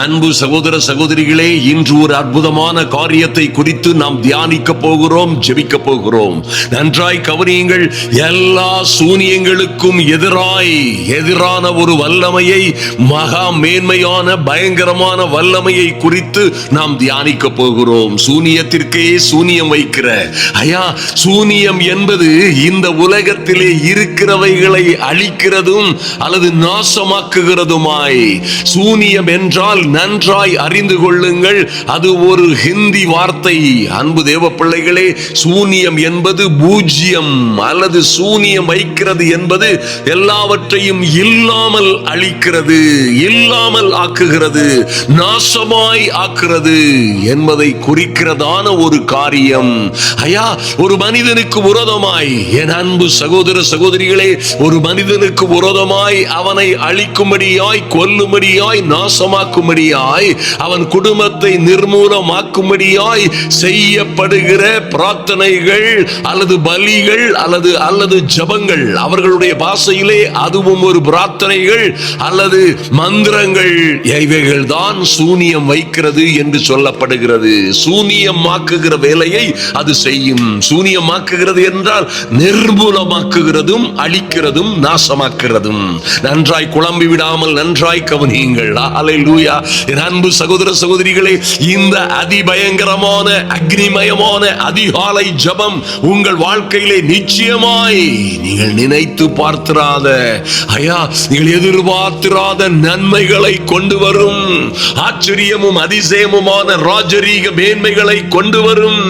அன்பு சகோதர சகோதரிகளே, இன்று ஒரு அற்புதமான காரியத்தை குறித்து நாம் தியானிக்க போகிறோம், ஜெபிக்க போகிறோம். நன்றாய் கவனியுங்கள். எல்லா சூனியங்களுக்கும் எதிரான ஒரு வல்லமையை, மகா மேன்மையான பயங்கரமான வல்லமையை குறித்து நாம் தியானிக்க போகிறோம். சூனியத்திற்கே சூனியம் வைக்கிற சூனியம் என்பது இந்த உலகத்திலே இருக்கிறவைகளை அழிக்கிறதும் அல்லது நாசமாக்குகிறதுமாய். சூனியம் என்றால் நன்றாய் அறிந்து கொள்ளுங்கள், அது ஒரு ஹிந்தி வார்த்தை. அன்பு தேவ பிள்ளைகளே, சூனியம் என்பது பூஜ்யம் அல்லது சூனியம் வைக்கிறது என்பது எல்லாவற்றையும் இல்லாமல் அழிக்கிறது, இல்லாமல் ஆக்குகிறது, நாசமாய் ஆக்குறது என்பதை குறிக்கிறதான ஒரு காரியம். ஒரு மனிதனுக்கு விரோதமாய், என் அன்பு சகோதர சகோதரிகளே, ஒரு மனிதனுக்கு விரோதமாய் அவனை அழிக்கும்படியாய், கொல்லும்படியாய், நாசமாக்கும்படியாய், அவன் குடும்பத்தை நிர்மூலமாக்கும்படியாய் செய்யப்படுகிற பிரார்த்தனைகள் அல்லது பலிகள் அல்லது ஜபங்கள், அவர்களுடைய பாஷையிலே அதுவும் ஒரு பிரார்த்தனைகள் அல்லது மந்திரங்கள், இவைகள் தான் சூனியம் வைக்கிறது என்று சொல்லப்படுகிறது. சூனியமாக்குகிற வேலையை அது செய்யும். சூனியமாக்குகிறது என்றால் நிர்மூலமாக்குகிறதும் அழிக்கிறதும் நாசமாக்குகிறதும். நன்றாய் குழம்பி விடாமல் நன்றாய் கவனியுங்கள். அல்லேலூயா. என் அன்பு சகோதர சகோதரிகளே, இந்த அதிபயங்கரமான அக்னிமயமான அதிகாலை ஜபம் உங்கள் வாழ்க்கையிலே நிச்சயமாய் நீங்கள் நினைத்து பார்த்திராத, நீங்கள் எதிர்பார்த்திராத நன்மைகளை கொண்டு வரும். ஆச்சரியமும் அதிசயமுமான ராஜரீக மேன்மைகளை கொண்டு வரும்.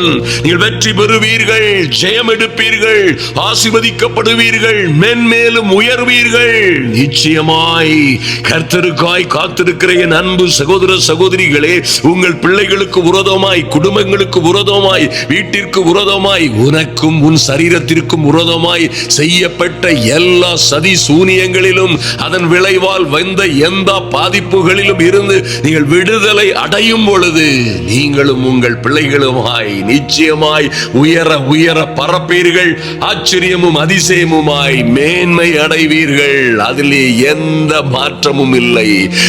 நீங்கள் வெற்றி பெறுவீர்கள், ஜெயம் எடுப்பீர்கள், ஆசீர்வதிக்கப்படுவீர்கள், மென்மேலும் உயர்வீர்கள். நிச்சயமாய் கர்த்தருக்காய் காத்திருக்கிற என் அன்பு சகோதர சகோதரிகளே, உங்கள் பிள்ளைகளுக்கு விரோதமாய், குடும்பங்களுக்கு விரோதமாய், வீட்டிற்கு விரோதமாய், உனக்கும் உன் சரீரத்திற்கும் விரோதமாய் செய்யப்பட்ட எல்லா சதி சூனியங்களிலும் அதன் விளைவால் வந்த எந்த பாதிப்புகளிலும் இருந்து நீங்கள் விடுதலை அடையும் பொழுது நீங்களும் உங்கள் பிள்ளைகளுமாய் நிச்சயமாய் உயர உயர பரப்பீர்கள். ஆச்சரியமும் அதிசயமுமாய் மேன்மை அடைவீர்கள். அதிலே எந்த மாற்றமும் இல்லை.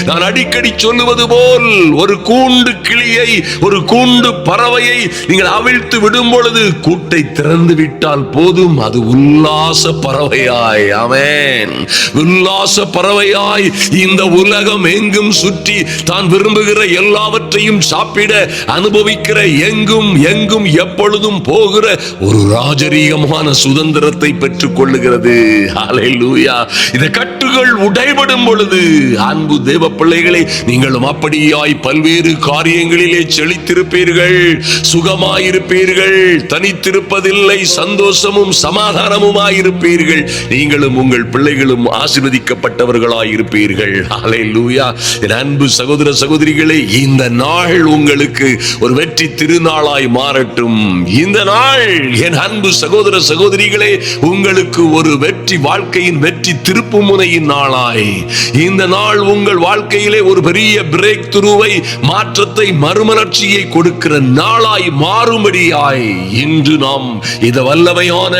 நான் அடிக்கடி சொல்லுவது போல், ஒரு கூண்டு கிளியை, ஒரு கூண்டு பறவையை நீங்கள் அவிழ்த்து விடும் பொழுது கூட்டை திறந்து விட்டால் போதும், அது உல்லாச பறவையாய், ஆமென், உல்லாச பறவையாய் இந்த உலகம் எங்கும் சுற்றி தான் விரும்புகிற எல்லாவற்றையும் சாப்பிட அனுபவிக்கிற, எங்கும் எங்கும் எப்பொழுதும் போகிற ஒரு ராஜரீகமான சுதந்திரத்தை பெற்றுக் கொள்ளுகிறது. அல்லேலூயா. இந்த கட்டுகள் உடைபடும் பொழுது அன்பு தேவ பிள்ளைகளை, நீங்களும் அப்படியாய் பல்வேறு காரியங்களிலே செழித்திருப்பீர்கள், சுகமாயிருப்பீர்கள், தனித்திருப்பதில்லை, சந்தோஷமும் சமாதானமுமாயிருப்பீர்கள். நீங்களும் உங்கள் பிள்ளைகளும் ஆசீர்வதிக்கப்பட்டவர்களாயிருப்பீர்கள். அல்லேலூயா. என் அன்பு சகோதர சகோதரிகளே, இந்த நாள் உங்களுக்கு ஒரு வெற்றி திருநாளாய் மாறட்டும். இந்த நாள் என் அன்பு சகோதர சகோதரிகளே, உங்களுக்கு ஒரு வெற்றி, வாழ்க்கையின் வெற்றி திருப்பு முனையின் நாளாய், இந்த நாள் உங்கள் வாழ்க்கையிலே ஒரு பெரிய பிரேக் த்ரூவை, மாற்றத்தை, மறுமலர்ச்சியை கொடுக்கிற நாளாய் மாறும்படியாய் இன்று நாம் இந்த வல்லமையான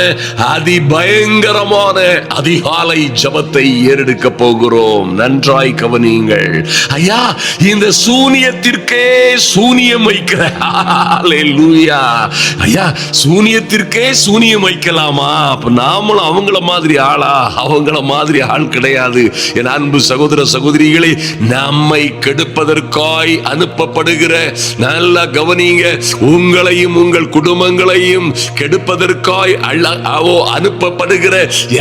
அதிபயங்கரமான அதிகாலை ஜபத்தை ஏறெடுக்க போகிறோம். நன்றாய் கவனியுங்கள். இந்த சூனியத்திற்கே சூனியம் வைக்கிற, அல்லேலூயா, சூனியத்திற்கே சூனியம் வைக்கலாமா? அப்ப நாமளும் அவங்கள மாதிரி ஆளா? அவங்கள மாதிரி ஆள் கிடையாது. என் அன்பு சகோதர சகோதரிகளை, நம்மை கெடுப்பதற்காய் அனுப்பப்படுகிற, நல்ல கவனிங்க, உங்களையும் உங்கள் குடும்பங்களையும் கெடுப்பதற்காய் அனுப்பப்படுகிற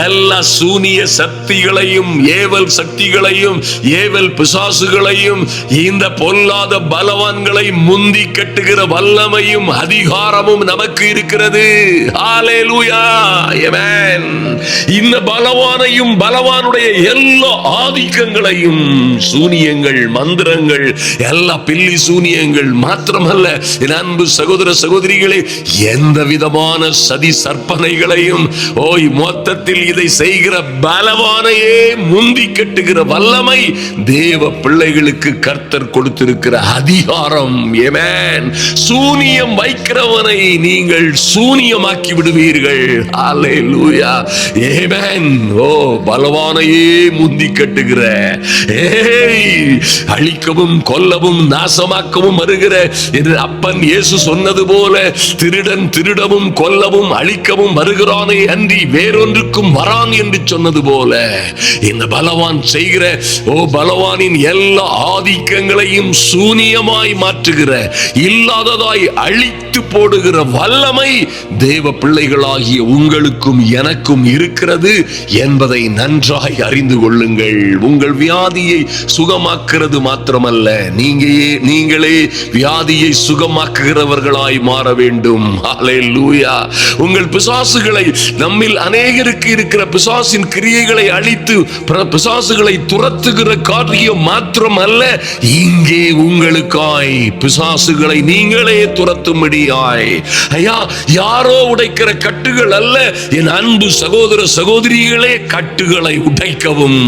எல்லா சூனிய சக்திகளையும், ஏவல் சக்திகளையும், ஏவல் பிசாசுகளையும், இந்த பொல்லாத பலவான்களை முந்தி கட்டுகிற வல்லமையும் அதிகாரமும் நமக்கு இருக்கிறது. அல்லேலூயா. ஆமென். இந்த பலவானையும் பலவானுடைய எல்லா ஆதிக்கங்களையும், சூனியங்கள், மந்திரங்கள், எல்லா பில்லி சூனியங்கள் மாத்திரமல்ல, என் அன்பு சகோதர சகோதரிகளே, எந்த விதமான சதி சற்பனைகளையும், மொத்தத்தில் இதை செய்கிற பலவானையே முந்தி கட்டுகிற வல்லமை தேவ பிள்ளைகளுக்கு கர்த்தர் கொடுத்திருக்கிற அதிகாரம். ஆமென். சூனியம் வைக்கிறவனை நீங்கள் சூனியமாக்கி விடுவீர்கள். அல்லேலூயா. ஆமென். பலவானையே முந்தி கட்டுகிற, அழிக்கவும் கொல்லவும் நாசமாக்கவும் வருகிற என்று அப்பன் இயேசு சொன்னது போல திருடன் திருடவும் கொல்லவும் அழிக்கவும் வருகிறானே அன்றி வேறொன்றுக்கும் வரான் என்று சொன்னது போல இந்த பலவான் செய்கிற பலவானின் எல்லா ஆதிக்கங்களையும் சூனியமாய் மாற்றுகிற இல்லாததாய் அழித்து போடுகிற வல்லமை தேவ பிள்ளைகளாகிய உங்களுக்கும் எனக்கும் இருக்கிறது என்பதை நன்றாய் அறிந்து கொள்ளுங்கள். உங்கள் வியாதியை சுகமாக்குறது மாத்திரமல்ல, நீங்களே வியாதியை சுகமாக்குகிறவர்களாய் மாற வேண்டும். ஹல்லேலூயா. உங்கள் பிசாசுகளை, நம்மில் அநேகருக்கு இருக்கிற பிசாசின் கிரியைகளை அழித்து பிசாசுகளை துரத்துகிற காரியம் மாத்திரமல்ல, இங்கே உங்களுக்காய் பிசாசுகளை நீங்களே துரத்தும்படியாய் யாரோ உடைக்கிற கட்டுகள் அல்ல என் அன்பு சகோதர சகோதரிகளே, கட்டுகளை உடைக்கவும்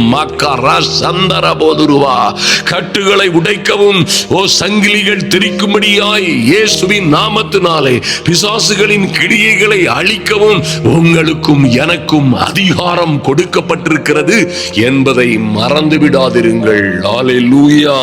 கட்டுகளை உடைக்கவும் சங்கிலிகள் திரிக்கும்படியாய் இயேசுவின் நாமத்தினாலே பிசாசுகளின் கிரியைகளை அழிக்கவும் உங்களுக்கும் எனக்கும் அதிகாரம் கொடுக்கப்பட்டிருக்கிறது என்பதை மறந்து விடாதிருங்கள். ஹல்லேலூயா.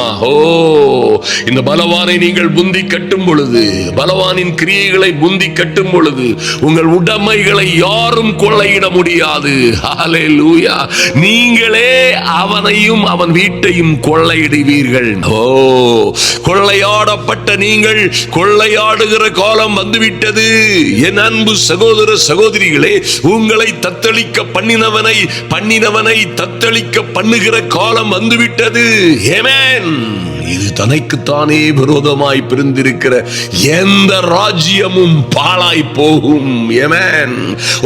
இந்த பலவானை நீங்கள் புந்தி கட்டும் பொழுது, பலவானின் கிரியைகளை புந்தி கட்டும் பொழுது உங்கள் உடைமைகளை யாரும் கொள்ளையிட முடியாது. ஹல்லேலூயா. நீங்களே அவனையும் அவன் வீட்டையும் கொள்ளையிடுவீர்கள். கொள்ளையாடப்பட்ட நீங்கள் கொள்ளையாடுகிற காலம் வந்துவிட்டது. என் அன்பு சகோதர சகோதரிகளே, உங்களை தத்தளிக்க பண்ணினவனை தத்தளிக்க பண்ணுகிற காலம் வந்துவிட்டது. ஆமென். இது தனக்குத்தானே விரோதமாய் பிரிந்திருக்கிற எந்த ராஜ்யமும் பாழாய் போகும். ஆமென்.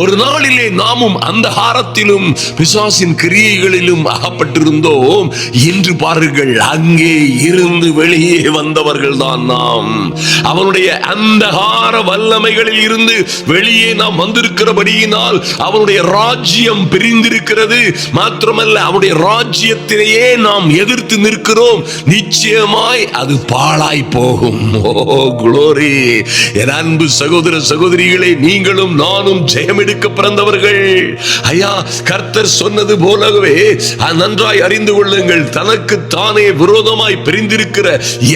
ஒரு நாளிலே நாமும் அந்தகாரத்திலும் பிசாசின் கிரியைகளிலும் அகப்பட்டிருந்தோம். இன்று பாருங்கள், அங்கே இருந்து வெளியே வந்தவர்கள் தான் நாம். அவனுடைய அந்தகார வல்லமைகளில் இருந்து வெளியே நாம் வந்திருக்கிறபடியினால் அவனுடைய ராஜ்யம் பிரிந்திருக்கிறது. மாத்திரமல்ல, அவனுடைய ராஜ்யத்திலேயே நாம் எதிர்த்து நிற்கிறோம். நிச்சயமாய் அது பாழாய் போகும். குளோரி. என் அன்பு சகோதர சகோதரிகளே, நீங்களும் நானும் ஜெயமெடுக்க பிறந்தவர்கள். ஐயா, கர்த்தர் சொன்னது போலவே நன்றாய் அறிந்து கொள்ளுங்கள், தனக்கு தானே விரோதமாய் பிரிந்திருக்கிற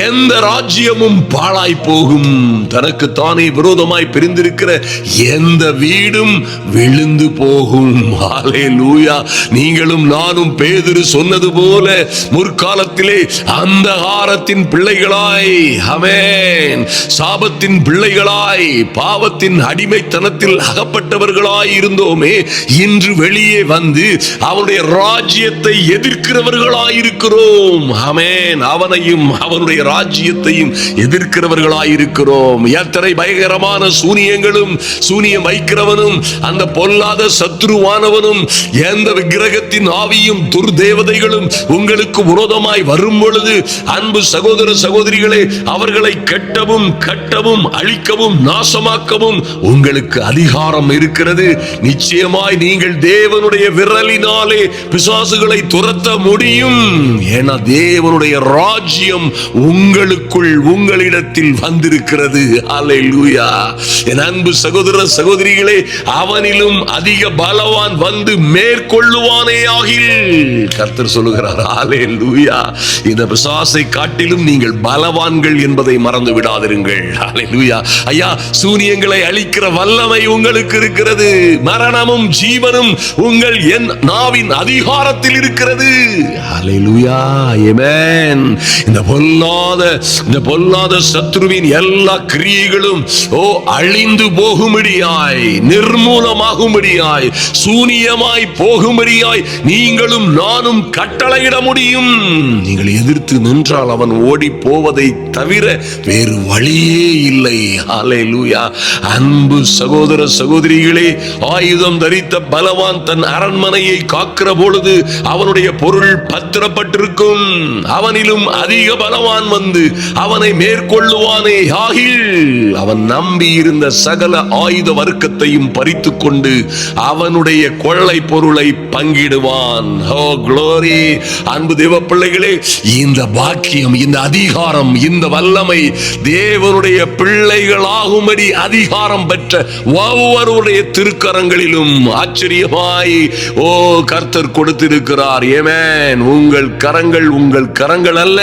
எந்த ராஜ்யமும் பாழாய் போகும். தனக்கு தானே விரோதமாய் பிரிந்திருக்கிற எந்த வீடும் விழுந்து போகும். ஹல்லேலூயா. நீங்களும் நானும் பேதுரு சொன்னது போல முற்காலத்திலே அந்தகாரத்தின் பிள்ளைகளாய், ஆமென், சாபத்தின் பிள்ளைகளாய், பாவத்தின் அடிமைத்தனத்தில் அகப்பட்டவர்களாய் இருந்தோமே, இன்று வெளியே வந்து அவனுடைய ராஜ்யத்தை எதிர்க்கிறவர்களாய் இருக்கிறோம். ஆமென். அவனையும் அவனுடைய ராஜ்யத்தையும் எதிர்க்கிறவர்களாய் இருக்கிறோம். எத்தனை பயங்கரமான சூனியங்களும் சூனியம் வைக்கிறவனும் அந்த பொல்லாத சத்ருவானவனும் எந்த விக்கிரகத்தின் ஆவியும் துர்தேவதைகளும் உங்களுக்கு விரோதமாய் வரும் பொழுது, அன்பு சகோதர சகோதரிகளே, அவர்களை கட்டவும் அழிக்கவும் நாசமாக்கவும் உங்களுக்கு அதிகாரம் இருக்கிறது. நிச்சயமாய் நீங்கள் தேவனுடைய விரலினாலே பிசாசுகளை துரத்த முடியும். ஏன்னா தேவனுடைய ராஜ்யம் உங்களுக்குள், உங்களிடத்தில் வந்திருக்கிறது. ஹல்லேலூயா. என் அன்பு சகோதர சகோதரிகளே, அவனிலும் அதிக பலவான் வந்து மேற்கொள்ளுவானே ஆகில் கர்த்தர் சொல்லுகிறார். ஹல்லேலூயா. இந்த பிசாசை காட்டிலும் நீங்கள் பலவான்கள் என்பதை மறந்து விடாதிருங்கள். ஹல்லேலூயா. ஐயா, சூனியங்களை அழிக்கிற வல்லமை உங்களுக்கு இருக்கிறது. மரணமும் ஜீவனும் உங்கள் நாவின் அதிகாரத்தில் இருக்கிறது. ஹல்லேலூயா. ஆமென். இந்த பொல்லாத சத்ருவின் எல்லா கிரியைகளும் அழிந்து போகும்படியாய், நிர்மூலமாகும்படியாய், சூனியமாய் போகும்படியாய் நீங்களும் நானும் கட்டளையிட முடியும். நீங்கள் எதிர்த்து நின்றால் அவன் ஓடி போவதை தவிர வேறு வழியே இல்லை. ஹல்லேலூயா. அன்பு சகோதர சகோதரிகளே, ஆயுதம் தரித்த பலவான் தன் அரண்மனையை காக்கிற பொழுது அவனுடைய பொருள் பத்திரப்பட்டிருக்கும். அவனிலும் அதிக பலவான் வந்து அவனை மேற்கொள்ளுவானே ஆகில் அவன் நம்பி இருந்த சகல ஆயுத வர்க்கத்தையும் பறித்துக் கொண்டு அவனுடைய கொள்ளை பொருளை பங்கிடுவான். ஓ குளோரி. அன்பு தேவ பிள்ளைகளே, இந்த பாக்கியம், இந்த அதிகாரம், இந்த வல்லமை தேவனுடைய பிள்ளைகளாகும்படி அதிகாரம் பெற்ற ஒவ்வொருடைய திருக்கரங்களிலும் ஆச்சரியமாய் கர்த்தர் கொடுத்திருக்கிறார். ஆமென். உங்கள் கரங்கள் அல்ல,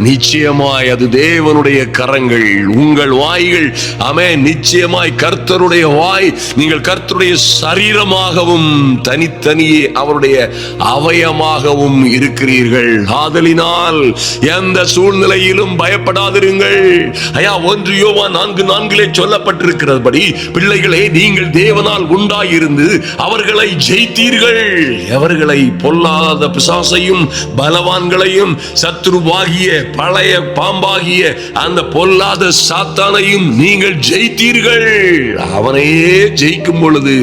நிச்சயமாய் அது தேவனுடைய கரங்கள். உங்கள் வாய்கள், ஆமென், நிச்சயமாய் கர்த்தருடைய வாய். நீங்கள் கர்த்தருடைய சரீரமாகவும் தனித்தனியே அவருடைய அவயமாகவும் இருக்கிறீர்கள். ஆதலினால் எந்த சூழ்நிலையிலும் பயப்படாதிருங்கள். 1 யோவான் 4:4 சொல்லப்பட்டிருக்கிறபடி, பிள்ளைகளே, நீங்கள் தேவனால் உண்டாயிருந்து அவர்களை ஜெயித்தீர்கள். எவர்களை? பொல்லாத பிசாசையும் பலவான்களையும் சத்துருவாகிய பழைய பாம்பாகிய அந்த பொல்லாத சாத்தானையும் நீங்கள் ஜெயித்தீர்கள். அவனையே ஜெயிக்கும் பொழுது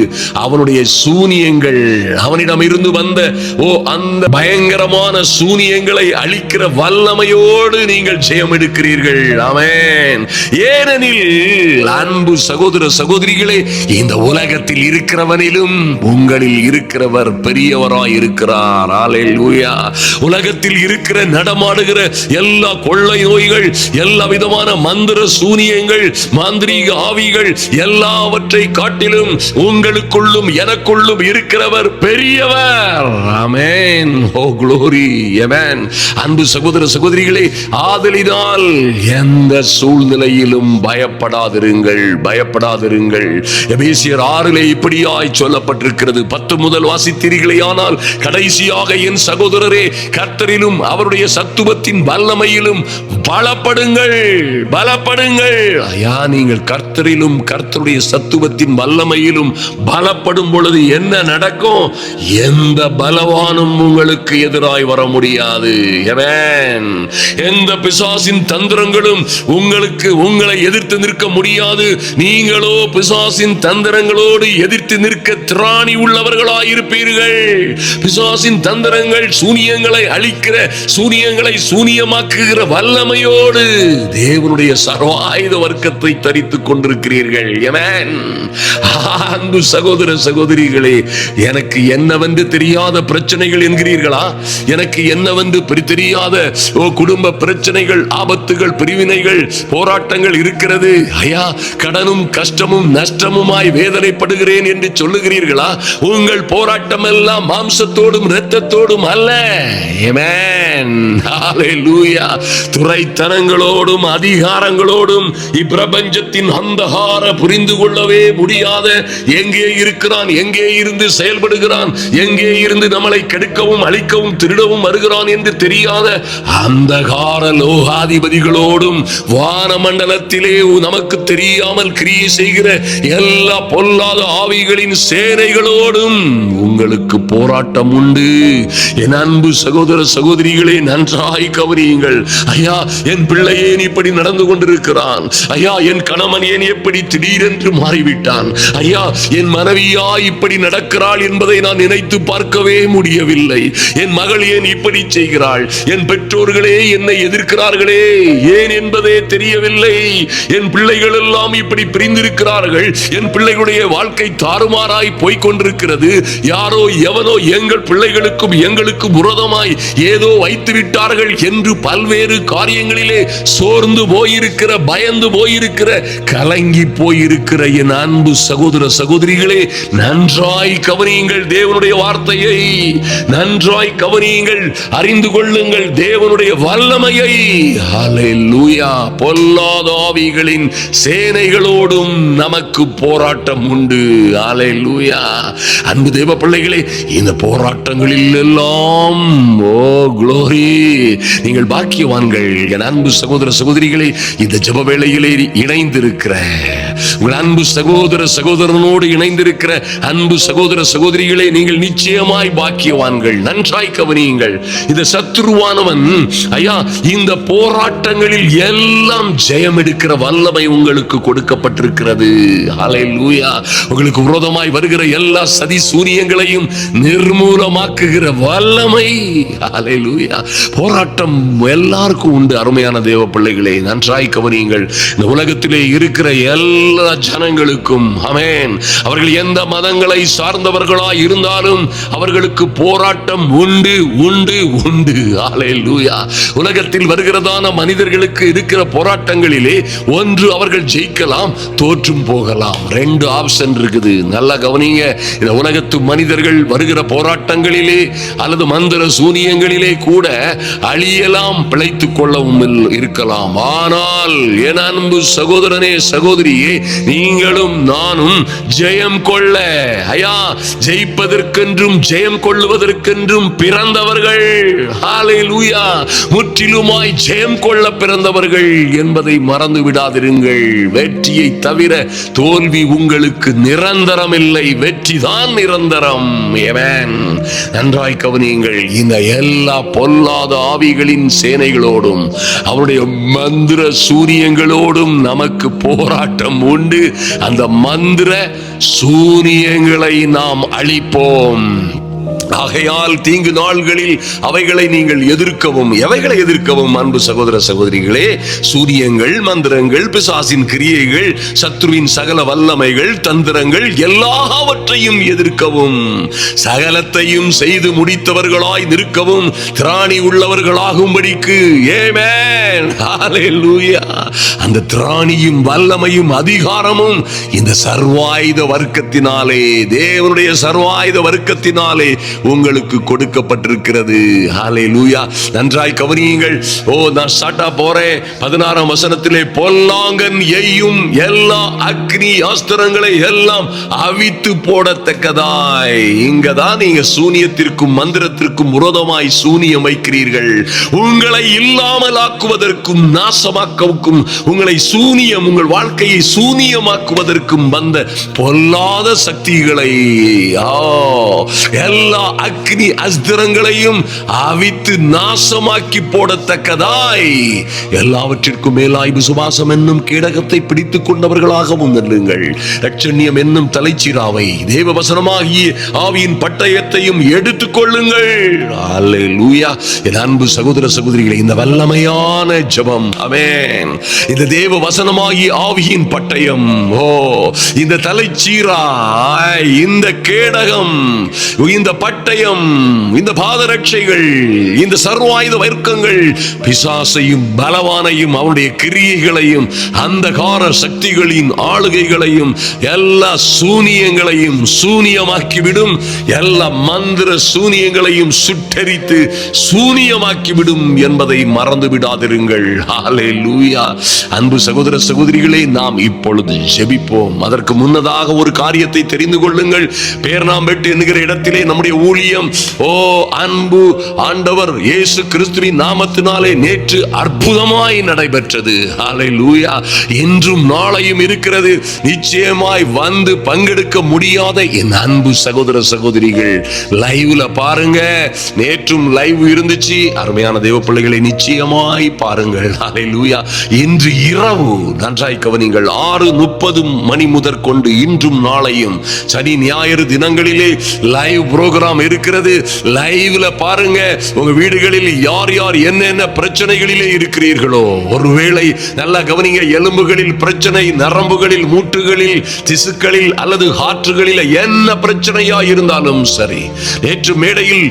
அவனுடைய சூனியங்கள், அவனிடம் இருந்து வந்த அந்த பயங்கரமான சூனியங்களை அழிக்கிற வல்லமையோடு நீங்கள் ஜெயம் எடுக்கிறீர்கள். ஆமென். ஏனெனில் அன்பு சகோதர சகோதரிகளே, இந்த உலகத்தில் இருக்கிறவனிலும் உங்களில் இருக்கிறவர் பெரியவராய் இருக்கிறார். அல்லேலூயா. உலகத்தில் இருக்கிற நடமாடுகிற எல்லா கொள்ளை நோய்கள், எல்லா விதமான மந்திர சூனியங்கள், மாந்திரீக ஆவிகள் எல்லாவற்றை காட்டிலும் உங்களுக்குள்ளும் எனக்குள்ளும் இருக்கிறவர் பெரியவர். ஆமென். ஓ glory. ஆமென். அன்பு சகோதர சகோதரிகளே, ஆதலினால் எந்த சூழ்நிலையிலும் பயப்படாதிருங்கள். எபேசியர் 6 இப்படியாய் சொல்லப்பட்டிருக்கிறது. 10 முதல் வாசித்தீர்களே, ஆனால் கடைசியாக என் சகோதரரே, கர்த்தரிலும் அவருடைய சத்துவத்தின் வல்லமையிலும் பலப்படுங்கள். ஐயா, நீங்கள் கர்த்தரிலும் கர்த்தருடைய சத்துவத்தின் வல்லமையிலும் பலப்படும் பொழுது என்ன நடக்கும்? எந்த பலவானும் உங்களுக்கு எதிராய் வர முடியாது. ஆமென். எந்த பிசாசின் தந்திரங்களும் உங்களை எதிர்த்து நிற்க முடியாது. நீங்களோ பிசாசின் தந்திரங்களோடு எதிர்த்து நிற்க திராணி உள்ளவர்களாயிருப்பீர்கள். பிசாசின் தந்திரங்கள், சூனியங்களை அழிக்கிற, சூனியங்களை சூனியமாக்குகிற வல்லமையோடு தேவனுடைய சர்வாயுத வர்க்கத்தை தரித்துக் கொண்டிருக்கிறீர்கள். ஆமென். அன்பு சகோதர சகோதரிகளே, எனக்கு என்னவென்று தெரியாத பிரச்சனைகள் என்கிறீர்களா? எனக்கு என்னவென்று தெரியாத குடும்ப பிரச்சனைகள், ஆபத்துகள், பிரிவினைகள், போராட்டங்கள் இருக்கிறது. ஐயா, கடனும் கஷ்டமும் நஷ்டமுமாய் வேதனைப்படுகிறேன் என்று சொல்லுகிறீர்களா? உங்கள் போராட்டம் எல்லாம் மாம்சத்தோடும் இரத்தத்தோடும் அல்ல. ஆமென். ஹல்லேலூயா. துரைத்தனங்களோடும் அதிகாரங்களோடும் இப்பிரபஞ்சத்தின் அந்தகார புரிந்து கொள்ளவே முடியாத, எங்கே இருக்கிறான், எங்கே இருந்து செயல்படுகிறான், எங்கே இருந்து நம்மளை கெடுக்கவும் அழிக்கவும் திருடவும் வருகிறான் என்று தெரியாத அந்தகார லோகாதிபதிகளோடும் வானமண்டலத்திலே நமக்கு தெரியாமல் கிரியை செய்கிற எல்லா பொல்லாத ஆவிகளின் சேனைகளோடும் உங்களுக்கு போராட்டம் உண்டு. என் அன்பு சகோதர சகோதரிகளே, நன்றாய் கவனியுங்கள். ஐயா, என் பிள்ளை ஏன் இப்படி நடந்து கொண்டிருக்கிறான்? ஐயா, என் கணவன் ஏன் எப்படி திடீரென்று மாறிவிட்டான்? ஐயா, என் மனைவியா இப்படி நடக்கிறாள் என்பதை நான் நினைத்து பார்க்கவே முடியவில்லை. என் மகள் ஏன் இப்படி செய்கிறாள்? என் பெற்றோர்களே என்னை எதிர்க்கிறார்களே, ஏன் என்பதே தெரியவில்லை. என் பிள்ளைகள் எல்லாம் இப்படி பிரிந்திருக்கிறார்கள். என் பிள்ளைகளுடைய வாழ்க்கை தாறுமாறாய் போய்கொண்டிருக்கிறது. யாரோ எவனோ எங்கள் பிள்ளைகளுக்கும் எங்களுக்கும் விரோதமாய் ஏதோ வைத்து விட்டார்கள் என்று பல்வேறு காரியங்களிலே சோர்ந்து போயிருக்கிற, பயந்து போயிருக்கிற, கலங்கி போயிருக்கிற என் அன்பு சகோதர சகோதரிகளே, நன்றாய் கவனியுங்கள். தேவனுடைய வார்த்தையை நன்றாய் கவனியுங்கள். அறிந்து கொள்ளுங்கள் தேவனுடைய வல்லமையை. ஹல்லேலூயா. பொல்லாத ஆவிகளின் சேனைகளோடும் நமக்கு போராட்டம் உண்டு. ஹல்லேலூயா. அன்பு தேவ பிள்ளைகளே, இந்த போராட்டங்களில் எல்லாம் glory, நீங்கள் பாக்கியவான்கள். என் அன்பு சகோதர சகோதரிகளே, இந்த ஜெப வேளையிலே இணைந்திருக்கிற உங்கள் அன்பு சகோதர சகோதரனோடு இணைந்திருக்கிற அன்பு சகோதர சகோதரிகளே, நீங்கள் நிச்சயமாய் பாக்கியவான்கள். நன்றாய் கவனியுங்கள். இந்த சத்துருவானவன் ஐயா, இந்த போராட்டங்களில் எல்லாம் ஜெயம் எடுக்கிற வல்லமை உங்களுக்கு கொடுக்கப்பட்டிருக்கிறது. ஹல்லேலூயா. உங்களுக்கு விரோதமாய் வருகிற எல்லா சதி சூனியங்களையும் நிர்மூலமாக்குகிற வல்லமை. ஹல்லேலூயா. ஹalleluya. போராட்டம் எல்லாருக்கும் உண்டு. அருமையான தேவ பிள்ளைகளே, நன்றாய் கவனியுங்கள். இந்த உலகத்திலே இருக்கிற எல்லா ஜனங்களுக்கும் ஆமென், அவர்கள் எந்த மதங்களை சார்ந்தவர்களாய் இருந்தாலும் அவர்களுக்கு போராட்டம் உண்டு உண்டு உண்டு. ஹalleluya. உலகத்தில் வருகிறதான மனிதர்களுக்கு இருக்கிற போராட்டங்களிலே ஒன்று, அவர்கள் ஜெயிக்கலாம், தோற்றும் போகலாம். ரெண்டு ஆப்ஷன் இருக்குது. நல்லா கவனிங்க. இந்த உலகத்து மனிதர்கள் வருகிற போராட்டங்களிலே அல்லது மந்திர சூனியங்களிலே கூட அழியலாம், பிழைத்துக் கொள்ளவும் இருக்கலாம். ஆனால் என் அன்பு சகோதரனே, சகோதரியே, நீங்களும் நானும் ஜெயம் கொள்ள, ஐயா, ஜெயிப்பதற்கென்றும் ஜெயம் கொள்ளுவதற்கென்றும் பிறந்தவர்கள். ஹalleluya. முற்றிலுமாய் ஜெயம் கொள்ள பிறந்தவர்கள் என்பதை மறந்து விடாதிருங்கள். வெற்றியை தவிர தோல்வி உங்களுக்கு நிரந்தரம் இல்லை, வெற்றிதான் நிரந்தரம். ஆமென். நன்றாய் கவனியுங்கள். இந்த எல்லா பொல்லாத ஆவிகளின் சேனைகளோடும் அவருடைய மந்திர சூரியங்களோடும் நமக்கு போராட்டம் உண்டு. அந்த மந்திர சூரியங்களை நாம் அழிப்போம். ஆகையால் தீங்கு நாள்களில் அவைகளை நீங்கள் எதிர்க்கவும். எவைகளை எதிர்க்கவும் அன்பு சகோதர சகோதரிகளே? சூரியங்கள், மந்திரங்கள், பிசாசின் கிரியைகள், சத்ருவின் சகல வல்லமைகள், தந்திரங்கள் எல்லாவற்றையும் எதிர்க்கவும், சகலத்தையும் செய்து முடித்தவர்களாய் நிற்கவும், திராணி உள்ளவர்களாகும்படிக்கு. ஆமென். ஹalleluya. அந்த திராணியும் வல்லமையும் அதிகாரமும் இந்த சர்வாயுத வர்க்கத்தினாலே, தேவனுடைய சர்வாயுத வர்க்கத்தினாலே உங்களுக்கு கொடுக்கப்பட்டிருக்கிறது. ஹalleluya. நன்றாய் கவனியுங்கள். நான் ஸ்டார்ட்டா போறேன். 16ஆம் வசனத்திலே, பொல்லாங்கன் எய்யும் எல்லா அக்னி அஸ்திரங்களை எல்லாம் அவித்து போடத்தக்கதாய். இங்கதான் நீங்க சூனியத்திற்கும் மந்திரத்திற்கும் விரோதமாய் சூனியம் வைக்கிறீர்கள். உங்களை இல்லாமல் ஆக்குவதற்கும் நாசமாக்கவும், உங்களை சூனியம், உங்கள் வாழ்க்கையை சூனியமாக்குவதற்கும் வந்த பொல்லாத சக்திகளை, எல்லா அக்னி அஸ்திரங்களையும் அவித்து நாசமாக்கி போடத்தக்கதாய் எல்லாவற்றிற்கும் மேலாய் விசுவாசம் என்னும் கேடகத்தை பிடித்துக் கொண்டவர்களாகவும் நெல்லுங்கள். இரட்சண்யம் என்னும் தலைச்சீராவை, தேவ வசனமாகிய ஆவியின் பட்டயத்தையும் எடுத்துக் கொள்ளுங்கள். ஹalleluya. என் அன்பு சகோதர சகோதரிகளே, இந்த வல்லமையான ஜெபம், ஆமென், இந்த தேவ வசனமாகிய ஆவியின் பட்டயம், இந்த தலைச்சீராய், இந்த கேடகம், இந்த பட்டயம், இந்த பாதரட்சைகள், இந்த சர்வாயுத வர்க்கங்கள் பிசாசையும் பலவானையும் அவருடைய கிரியைகளையும் அந்தகார சக்திகளின் ஆளுகைகளையும் எல்லா சூனியங்களையும் சூனியமாக்கிவிடும். எல்லா மந்திர சூனியங்களையும் சுட்டெரித்து சூனியமாக்கிவிடும் என்பதை மறந்து விடாதிருங்கள். ஹalleluya. அன்பு சகோதர சகோதரிகளே, நாம் இப்பொழுது ஜெபிப்போம். அதற்கு முன்னதாக ஒரு காரியத்தை தெரிந்து கொள்ளுங்கள். பேர்ணாம்பேட்டு என்கிற இடத்திலே நம்முடைய ஊழியம், அன்பு ஆண்டவர் இயேசு கிறிஸ்துவின் நாமத்தினாலே நேற்று அற்புதமாய் நடைபெற்றது. ஹalleluya. இன்றும் நாளையும் இருக்கிறது. நிச்சயமாய் வந்து பங்கெடுக்க முடியாத என் அன்பு சகோதர சகோதரிகள், லைவ்ல பாருங்க. நேற்றும் லைவ் இருந்துச்சு. அருமையான தேவ பிள்ளைகளை, நிச்சயமாய் பாருங்கள். ஹalleluya. இன்று இரவு நன்றாய் கவனிங்கள். 6:30 மணி முதற் கொண்டு இன்றும் நாளையும் சனி ஞாயிறு தினங்களிலே லைவ் புரோகிராம் இருக்கிறது. லைவ்ல பாருங்க. உங்க வீடுகளில் யார் யார் என்னென்ன பிரச்சனைகளிலே இருக்கிறீர்களோ, ஒருவேளை நல்லா கவனிங்க, எலும்புகளில் பிரச்சனை, நரம்புகளில், மூட்டுகளில், திசுக்களில் அல்லது ஹார்ட்டுகளில் என்ன பிரச்சனையா இருந்தாலும் சரி, நேற்று மேடையில்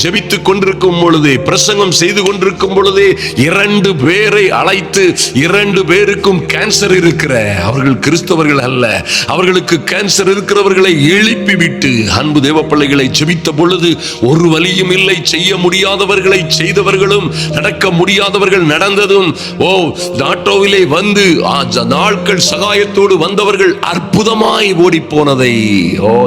ஜெபித்துக் கொண்டிருக்கும் பொழுது, பிரசங்கம் செய்து கொண்டிருக்கும் பொழுது 2 பேரை அழைத்து 2 பேருக்கும் கேன்சர் இருக்கிற, அவர்கள் கிறிஸ்தவர்கள் அல்ல, அவர்களுக்கு கேன்சர் இருக்கிறவர்களை எழுப்பி விட்டு அன்பு தேவ பிள்ளைகளை ஜெபித்த பொழுது ஒரு வழியும் இல்லை. செய்ய முடியாதவர்களை செய்தவர்களும், நடக்க முடியாதவர்கள் நடந்ததும், நாட்டோவிலே வந்து நாட்கள் சகாயத்தோடு வந்தவர்கள் அற்புதமாய் ஓடி போனதை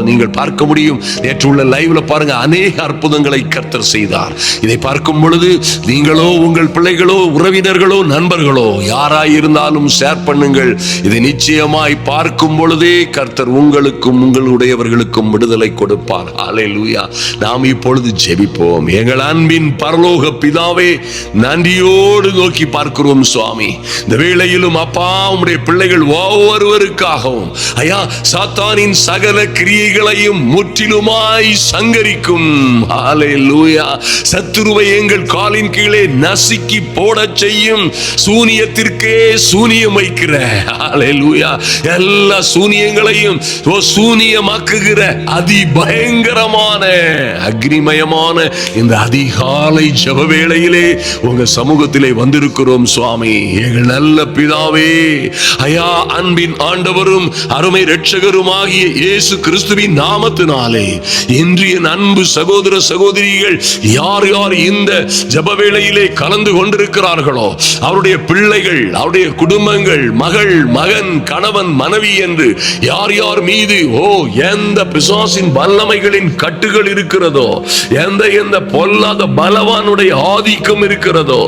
நீங்கள் பார்க்க முடியும். நேற்று உள்ள லைவ்ல பாருங்க, அநேக அற்புதங்களை கர்த்தர் செய்தார். இதை பார்க்கும் பொழுது நீங்களோ, உங்கள் பிள்ளைகளோ, உறவினர்களோ, நண்பர்களோ, யாராய் இருந்தாலும் ஷேர் பண்ணுங்கள். இதை நிச்சயமாய் பார்க்கும் பொழுதே கர்த்தர் உங்களுக்கும் உங்களுடையவர்களுக்கும் விடுதலை கொடுப்பார். ஹalleluya. நாம் இப்பொழுது ஜெபிப்போம். எங்கள் அன்பின் பரலோக பிதாவே, நன்றியோடு நோக்கி பார்க்கிறோம் சுவாமி. இந்த வேளையிலும் அப்பா, உம்முடைய பிள்ளைகள் ஒவ்வொருவருக்காகவும் ஐயா, சாத்தானின் சகல கிரியைகளையும் முற்றிலுமாய் சங்கரிக்கும் ஹல்லேலூயா சத்துருவை எங்கள் காலின் கீழே நசுக்கி போட செய்யும் சூனியத்திற்கே சூனியம் வைக்கிற ஹல்லேலூயா எல்லா சூனியங்களையும் சூனியமாக்குகிற அதிபயங்கரமான அக்னிமயமான இந்த அதிகாலை ஜெப வேளையிலே உங்க சமூகத்திலே வந்திருக்கிறோம் சுவாமி. எங்கள் நல்ல பிதாவே, ஐயா, அன்பின் ஆண்டவரும் அருமை இரட்சகருமாகிய இயேசு கிறிஸ்துவின் நாமத்தினாலே இன்று என் அன்பு சகோதர சகோதரிகள் யார் யார் இந்த ஜெப வேளையிலே கலந்து கொண்டிருக்கிறார்களோ, அவருடைய பிள்ளைகள், அவருடைய குடும்பங்கள், மகள், மகன், கணவன், மனைவி என்று யார் யார் மீது எந்த பிசாசின் வல்லமைகளின் கட்டுகள் இருக்கிறதோ, எந்த பொல்லாத பலவானுடைய ஆதிக்கம் இருக்கிறதோ,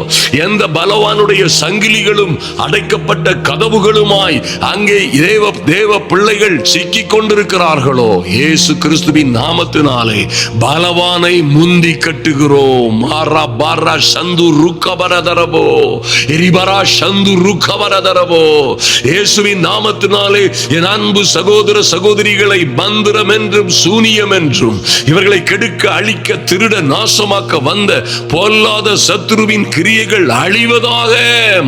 எந்த பலவானுடைய சங்கிலிகளும் அடைக்கப்பட்ட கதவுகளுமாய் அங்கே தேவ பிள்ளைகள் சிக்கிக் கொண்டிருக்கிறார்களோ, இயேசு கிறிஸ்துவின் நாமத்தினாலே பலவானை முந்தி கட்டுகிறோம். இயேசுவின் நாமத்தினாலே என் அன்பு சகோதர சகோதரிகளை மந்திரம் என்றும் சூனியம் என்றும் இவர்களை கெடுக்க, அழிக்க, திருட, நாசமாக்க வந்த பொல்லாத சத்துருவின் கிரியைகள் அழிவதாக.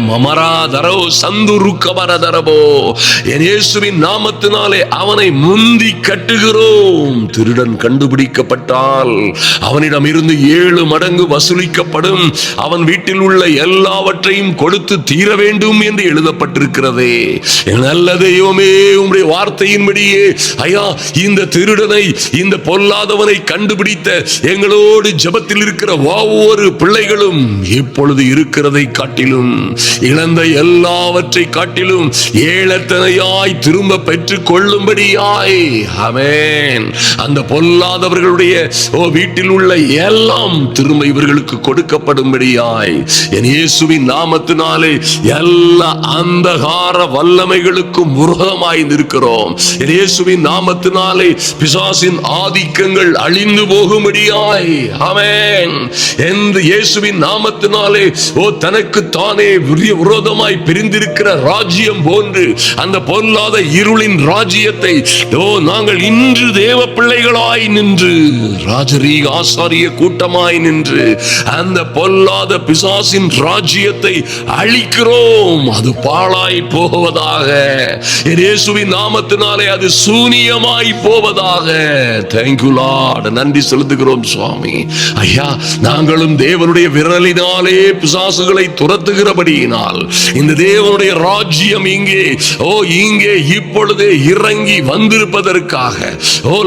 மமராதரோ சந்துருக்கபரதரபோ, என் இயேசுவின் நாமத்தினாலே அவனை முந்தி கட்டுகிறோம். திருடன் கண்டுபிடிக்கப்பட்டால் அவனிடம் இருந்து 7 மடங்கு வசூலிக்கப்படும், அவன் வீட்டில் உள்ள எல்லாவற்றையும் கொடுத்து தீர வேண்டும் என்று எழுதப்பட்டிருக்கிறதே. நல்ல தெய்வமே, உம்முடைய வார்த்தையின்படியே ஐயா, இந்த திருடனை, இந்த பொல்லாதவனை கண்டுபிடித்த எங்களோடு ஜெபத்தில் இருக்கிற ஒவ்வொரு பிள்ளைகளும் இப்பொழுது இருக்கிறதை காட்டிலும், இழந்த எல்லாவற்றை காட்டிலும் ஏழத்தனையாய் திரும்ப பெற்றுக் கொள்ளும்படியாய், ஆமென், அந்த பொல்லாதவர்களுடைய வீட்டில் உள்ள எல்லாம் திரும்ப இவர்களுக்கு கொடுக்கப்படும்படியாய் என் இயேசுவின் நாமத்தினாலே எல்லா அந்தகார வல்லமைகளுக்கும் விரோதமாய் நிற்கிறோம். என் இயேசுவின் நாமத்தினாலே பிசாசின் ஆதிக்கங்கள் அழிந்து போகும்படியாய், ஆமென், எந்த இயேசுவின் நாமத்தினாலே தனக்கு தானே விரோதமாய் பிரிந்திருக்கிற ராஜ்யம் போன்று அந்த பொல்லாத இருளின் ராஜ்யத்தை நாங்கள் இன்று தேவ பிள்ளைகளாய் நின்று, ராஜரீக ஆசாரிய கூட்டமாய் நின்று அந்த பொல்லாத பிசாசின் ராஜ்யத்தை அழிக்கிறோம். அது பாழாய் போவதாக, இயேசுவின் நாமத்தினாலே அது சூனியமாய் போவதாக. Thank you Lord, நன்றி செலுத்துகிறோம் சுவாமி. ஐயா, நாங்களும் தேவனுடைய விரலினாலே பிசாசுகளை துரத்துகிறபடியினால் இந்த தேவனுடைய ராஜ்யம் இங்கே இப்பொழுதே இறங்கி வந்திருப்பதற்காக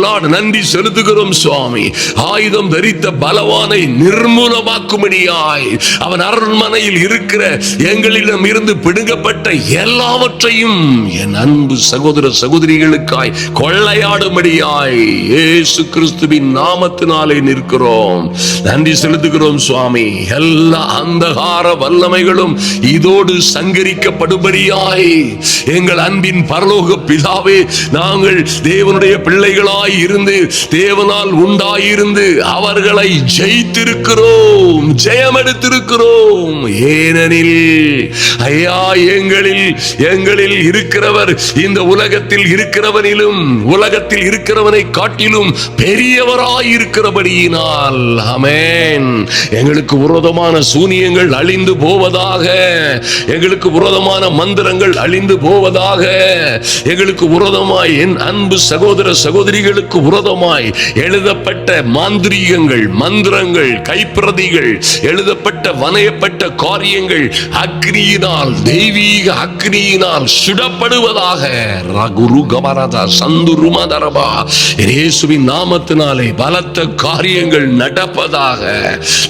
லார்ட் நன்றி செலுத்துகிறோம் சுவாமி. ஆயுதம் தரித்த பலவானை நிர்மூலமாக்கும்படியாய் அவன் அரண்மனையில் இருக்கிற எங்களிடம் இருந்து பிடுங்கப்பட்ட எல்லாவற்றையும் என் அன்பு சகோதர சகோதரிகளுக்காய் கொள்ளையாடும்படியாய் இயேசு கிறிஸ்துவின் நாமத்தினாலே நிற்கிறோம். நன்றி செலுத்துகிறோம் சுவாமி. எல்லா அந்தகார வல்லமைகளும் இதோடு சங்கரிக்கப்படும்படியாய் எங்கள் அன்பின் பரலோக பிதாவே, நாங்கள் தேவனுடைய பிள்ளைகளாய் இருந்து தேவனால் உண்டாயிருந்து அவர்களை ஜெயித்திருக்கிறோம், ஜெயமெடுத்திருக்கிறோம். ஏனெனில் ஐயா, எங்களில் இருக்கிறவர் இந்த உலகத்தில் இருக்கிறவனிலும் உலகத்தில் இருக்கிறவனை காட்டிலும் பெரியவராய் இருக்கிறபடியினால், ஆமென், எங்களுக்கு விரோதமான சூனியங்கள் அழிந்து போவதாக, எங்களுக்கு விரோதமான மந்திரங்கள் அழிந்து போவதாக, எங்களுக்கு விரோதமாய் என் அன்பு சகோதர சகோதரிகளுக்கு விரோதமாய் எழுதப்பட்ட மாந்திரீகங்கள், மந்திரங்கள், கைப்பிரதிகள், எழுதப்பட்ட வனையப்பட்ட காரியங்கள் அக்னியினால், தெய்வீக அக்னியினால் சுடப்படுவதாக. இயேசுவின் நாமத்தினாலே பலத்த காரியங்கள் நடப்பதாக.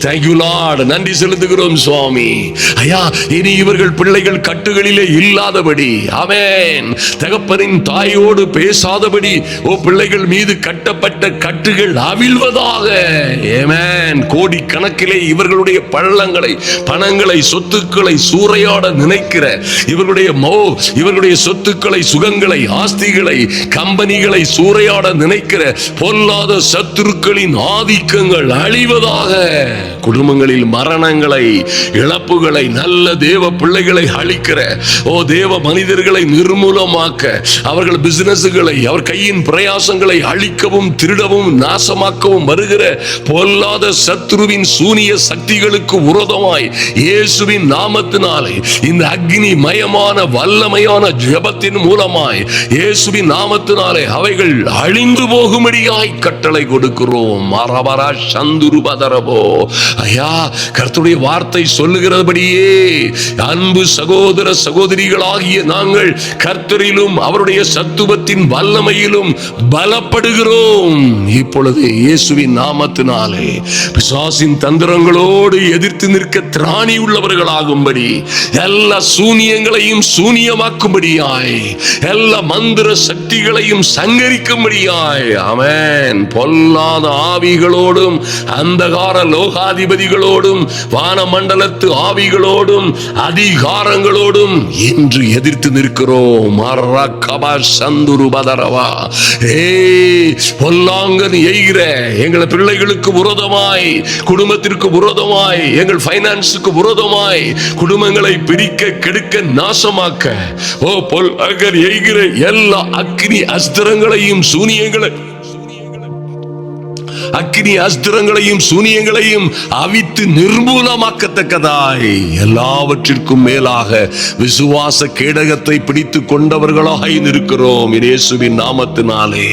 Thank you Lord, நன்றி செலுத்துகிறோம் சுவாமி. ஐயா, இனி இவர்கள் பிள்ளைகள் கட்டுகளிலே இல்லாதபடி, ஆமென், தகப்பனின் தாயோடு பேசாதபடி பிள்ளைகள் மீது கட்டப்பட்ட கட்டுகள் அவிழ்வதாக. ஆமென். கோடி கணக்கிலே இவர்களுடைய பணங்களை சொத்துக்களை சூறையாட நினைக்கிற இவர்களுடைய சொத்துக்களை, சுகங்களை, ஆஸ்திகளை, கம்பெனிகளை சூறையாட நினைக்கிற பொல்லாத சத்துருக்களின் ஆதிக்கங்கள் அழிவதாக. குடும்பங்களில் மரணங்களை, இழப்புகளை, நல்ல தேவ பிள்ளைகளை அழிக்கிற தேவ மனிதர்களை நிர்மூலமாக்க, அவர்கள் பிசினஸ்களை, அவர் கையின் பிரயாசங்களை அழிக்கவும் திருடவும் நாசமாக்கவும் வருகிற பொல்லாத சத்துருவின் சூனிய சக்திகளுக்கு விரோதமாய் இயேசுவின் நாமத்தினாலே இந்த அக்னி மயமான வல்லமையான ஜெபத்தின் மூலமாய் இயேசுவின் நாமத்தினாலே அவைகள் அழிந்து போகும்படியாய் கட்டளை கொடுக்கிறோம். மரபரா சந்துருபதரபோ. ஐயா, கர்த்தருடைய வார்த்தை சொல்லுகிறபடியே அன்பு சகோதர சகோதரிகளாகிய நாங்கள் கர்த்தரிலும் அவருடைய சத்துவத்தின் வல்லமையிலும் பலப்படுகிறோம். இப்பொழுது இயேசுவின் நாமத்தினாலே பிசாசின் தந்திரங்களோடு எதிர்த்து நிற்க திராணி உள்ளவர்களாகும்படி, எல்லா சூனியங்களையும் சூனியமாக்கும்படியாய், எல்லா மந்திர சக்திகளையும் சங்கரிக்கும்படியாய், ஆமென். பொல்லாத ஆவிகளோடும் அந்தகார லோகாதிபதிகளோடும் வானமண்டலத்து ஆவிகளோடும் அதிகாரங்களோடும் இன்று எதிர்த்து நிற்கிறோம். பொல்லாங்கன் எய்கிற எங்கள் பிள்ளைகளுக்கு விரோதமாய், குடும்பத்திற்கு விரோதமாய், எங்கள் பைனான்ஸுக்கு விரோதமாய், குடும்பங்களை பிரிக்க கெடுக்க நாசமாக்க பொல்லாங்கன் எய்கிற எல்லா அக்னி அஸ்திரங்களையும் சூனியங்களையும் அவித்து நிர்மூலமாக்கத்தக்கதாய் எல்லாவற்றிற்கும் மேலாக விசுவாச கேடகத்தை பிடித்து கொண்டவர்களாய் நிற்கிறோம் இயேசுவின் நாமத்தினாலே.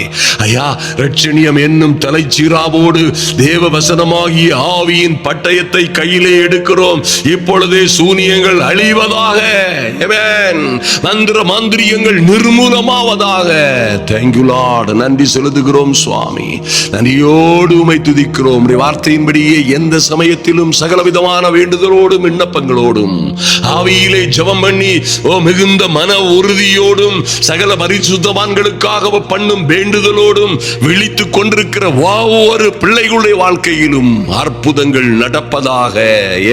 ஐயா, இரட்சணியம் என்னும் தலைச்சீராவோடு தேவ வசனமாகிய ஆவியின் பட்டயத்தை கையிலே எடுக்கிறோம். இப்பொழுதே சூனியங்கள் அழிவதாக, மந்திர மாந்திரியங்கள் நிர்மூலமாவதாக. Thank you Lord. நன்றி செலுத்துகிறோம் சுவாமி. நன்றியோடு உம்மை துதிக்கிறோம். வார்த்தையின்படியே எந்த சமயத்திலும் சகலவிதமான வேண்டுதலோடும் விண்ணப்பங்களோடும் ஆவியிலே ஜெபம் பண்ணி மிகுந்த மன உறுதியோடும் சகல பரிசுத்தவான்களுக்காக பண்ணும் வேண்டுதலோடும் விழித்துக் கொண்டிருக்கிற ஒவ்வொரு பிள்ளைகளுடைய வாழ்க்கையிலும் அற்புதங்கள் நடப்பதாக.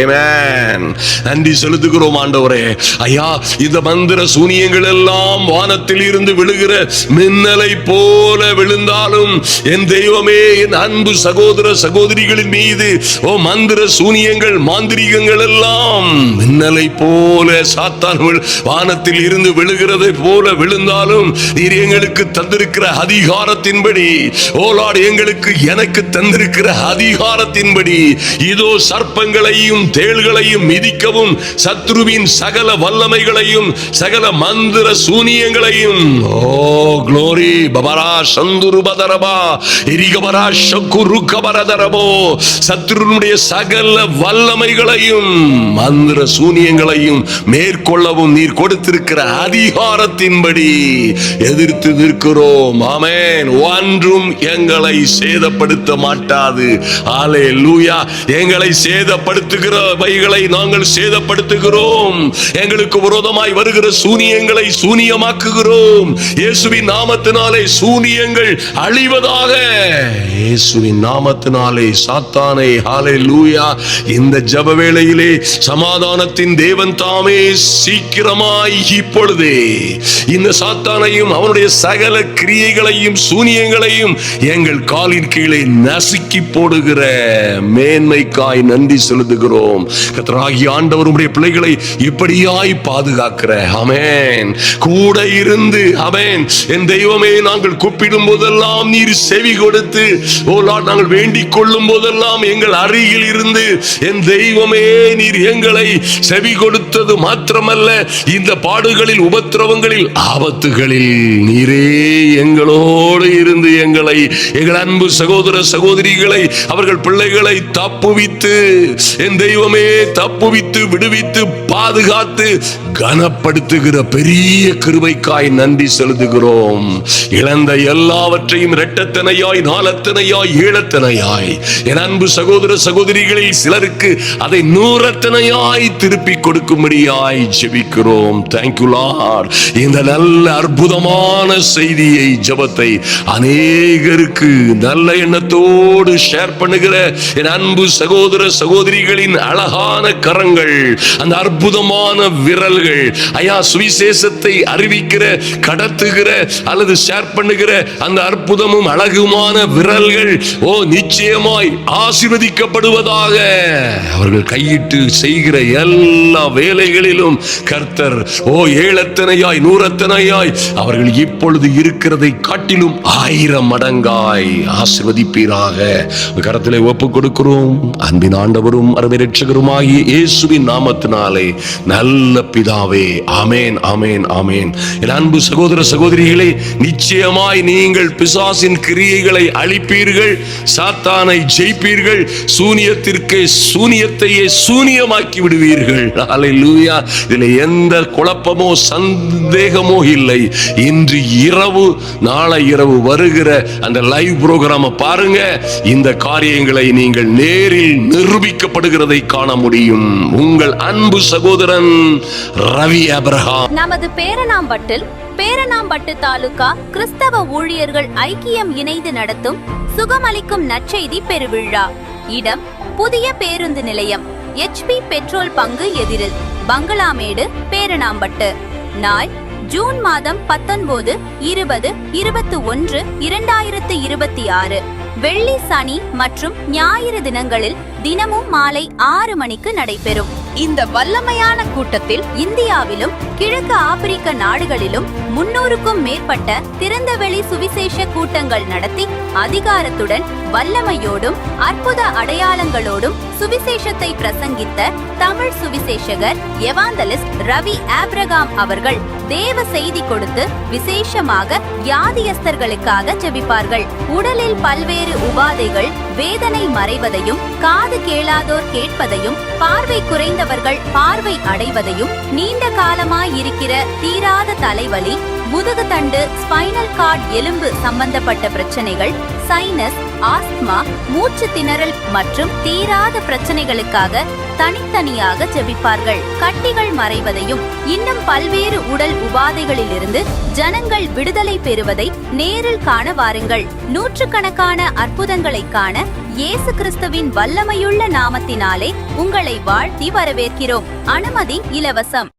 ஆமென். நன்றி செலுத்துகிறோம் ஆண்டவரே. ஐயா, இந்த மந்திர சூனியங்கள் எல்லாம் வானத்தில் இருந்து விழுகிற மின்னலை போல விழுந்தாலும் என் தெய்வமே, என் அன்பு சகோதர சகோதரிகளின் மீது மந்திர சூனியங்கள் மாந்திரிகங்கள் எல்லாம் மின்னலை போல சாத்தான் வானத்தில் இருந்து விழுகிறதை போல விழுந்தாலும் நீர் எங்களுக்கு தந்திருக்கிற அதிகாரத்தின்படி, எங்களுக்கு எனக்கு தந்திருக்கிற அதிகாரத்தின்படி இதோ சர்ப்பங்களையும் தேள்களையும் மிதிக்கவும், சத்ருவின் சகல வல்லமைகளையும் சகல மந்திர சூனியங்களையும் க்ளோரி பபரா சந்துரு பதரபா எரிகபரா சத்துருனுடைய சகல வல்லமைகளையும் மந்திர சூனியங்களையும் மேற்கொள்ளவும் நீர் கொடுத்திருக்கிற அதிகாரத்தின்படி எதிர்த்து நிற்கிறோம். ஆமென். ஒன்றும் எங்களை சேதப்படுத்த மாட்டாது. அல்லேலூயா. எங்களை சேதப்படுத்துகிறவைகளை நாங்கள் சேதப்படுத்துகிறோம். எங்களுக்கு விரோதமாய் வருகிற சூனியங்களை சூனியமாக்குகிறோம். இயேசுவின் நாமத்தினாலே சூனியங்கள் அழிவதாக. இயேசுவின் நாமத்தினாலே சாத்தானே, ஹல்லேலூயா. இந்த ஜெப வேளையிலே சமாதானத்தின் தேவன் தாமே சீக்கிரமாய் இப்பொழுதே இந்த சாத்தானையும் அவனுடைய சகல கிரியைகளையும் சூனியங்களையும் எங்கள் காலின் கீழே நசுக்கி போடுகிற மேன்மைக்காய் நன்றி செலுத்துகிறோம். கர்த்தராகிய ஆண்டவர் உம்முடைய பிள்ளைகளை இப்படியாய் பாதுகாக்கிற, ஆமென், கூட இருந்து, ஆமென், என் தெய்வமே, நாங்கள் கூப்பிடும் போதெல்லாம் நீர் செவி கொடுத்து, நாங்கள் வேண்டிக் கொள்ளும் போதெல்லாம் எங்கள் அருகில் இருந்து, என் தெய்வமே, நீர் எங்களை செவி கொடுத்தது மாத்திரமல்ல, இந்த பாடுகளில், உபத்திரவங்களில், ஆபத்துகளில் நீரே எங்களோடு இருந்து எங்களை, எங்கள் அன்பு சகோதர சகோதரிகளை, அவர்கள் பிள்ளைகளை தப்புவித்து, என் தெய்வமே, தப்புவித்து விடுவித்து பாதுகாத்து கனப்படுத்துகிற பெரிய கிருபைக்காய் நன்றி செலுத்துகிறோம். இழந்த எல்லாவற்றையும் இரட்டத்தனையாய், நாலத்தனையாய், ஏழத்தனையாய், என் அன்பு சகோதர சகோதரிகளில் சிலருக்கு அதை நூறத்தனையாய் திருப்பி கொடுக்கும்படியாய் ஜெபிக்கிறோம். Thank you Lord. இந்த நல்ல அற்புதமான செய்தியை, ஜெபத்தை அநேகருக்கு நல்ல எண்ணத்தோடு ஷேர் பண்ணுகிற என் அன்பு சகோதர சகோதரிகளின் அழகான கரங்கள், அந்த அற்புதமான விரல்கள், ஐயா, சுவிசேஷத்தை அறிவிக்கிற, கடத்துகிற அல்லது ஷேர் பண்ணுகிற அந்த அற்புதமும் அழகுமான விரல்கள் நிச்சயமாய் ஆசீர்வதிக்கப்படுவதாக. அவர்கள் கையிட்டு செய்கிற எல்லா வேலைகளிலும் கர்த்தர் ஏழத்தனையாய் நூறத்தனையாய் அவர்கள் இப்பொழுது இருக்கிறதை காட்டிலும் 1000 மடங்காய் ஆசீர்வதிப்பீராக. கரத்திலே ஒப்புக் கொடுக்கிறோம். அன்பின் ஆண்டவரும் அருமை இரட்சகருமாகிய இயேசுவின் நாமத்தினாலே நல்ல பிதாவே, ஆமேன், ஆமேன், ஆமேன். என் அன்பு சகோதர சகோதரிகளே, நிச்சயமாய் நீங்கள் பிசாசின் கிரியைகளை அழிப்பீர்கள், சாத்தானை ஜெயிப்பீர்கள், சூனியத்திற்கு சூனியத்தையே சூனியமாக்கி விடுவீர்கள். அல்லேலூயா. இதில் எந்த குழப்பமோ சந்தேகமோ இல்லை. இன்று இரவு, நாளை இரவு வருகிற அந்த லைவ் புரோகிராம பாருங்க. இந்த காரியங்களை நீங்கள் நேரில் நிரூபிக்கப்படுகிறதை காண முடியும். உங்கள் அன்பு சகோதரன் ரவி ஆபிரகாம். நமது பேரணாம்பட்டு தாலுகா கிறிஸ்தவ ஊழியர்கள் ஐக்கியம் இணைந்து நடத்தும் சுகமளிக்கும் நற்செய்தி பெருவிழா. இடம் புதிய பேருந்து நிலையம், HP பெட்ரோல் பங்கு எதிரில், பங்களாமேடு, பேரணாம்பட்டு. நாள் ஜூன் மாதம் 19, 20, 21, 2026. வெள்ளி, சனி மற்றும் ஞாயிறு தினங்களில் தினமும் மாலை 6 மணிக்கு நடைபெறும். இந்த வல்லமையான கூட்டத்தில் இந்தியாவிலும் கிழக்கு ஆப்பிரிக்க நாடுகளிலும் 300க்கும் மேற்பட்ட திறந்தவெளி சுவிசேஷ கூட்டங்கள் நடத்தி அதிகாரத்துடன் வல்லமையோடும் அற்புத அடையாளங்களோடும் சுவிசேஷத்தை பிரசங்கித்த தமிழ் சுவிசேஷகர் எவாந்தலிஸ்ட் ரவி ஆபிரகாம் அவர்கள் தேவ செய்தி கொடுத்து விசேஷமாக வியாதியஸ்தர்களுக்காக ஜெபிப்பார்கள். உடலில் பல்வேறு உபாதைகள், வேதனை மறைவதையும், காது கேளாதோர் கேட்பதையும், பார்வை குறைந்தவர்கள் பார்வை அடைவதையும், நீண்ட காலமாயிருக்கிற தீராத தலைவலி, முதுகு தண்டு, ஸ்பைனல் கார்டு எலும்பு சம்பந்தப்பட்ட பிரச்சனைகள், சைனஸ், ஆஸ்துமா, மூச்சு திணறல் மற்றும் தீராத பிரச்சனைகளுக்காக தனித்தனியாக ஜெபிப்பார்கள். கட்டிகள் மறைவதையும் இன்னும் பல்வேறு உடல் உபாதைகளிலிருந்து ஜனங்கள் விடுதலை பெறுவதை நேரில் காண வாருங்கள். நூற்றுக்கணக்கான அற்புதங்களை காண இயேசு கிறிஸ்துவின் வல்லமையுள்ள நாமத்தினாலே உங்களை வாழ்த்தி வரவேற்கிறோம். அனுமதி இலவசம்.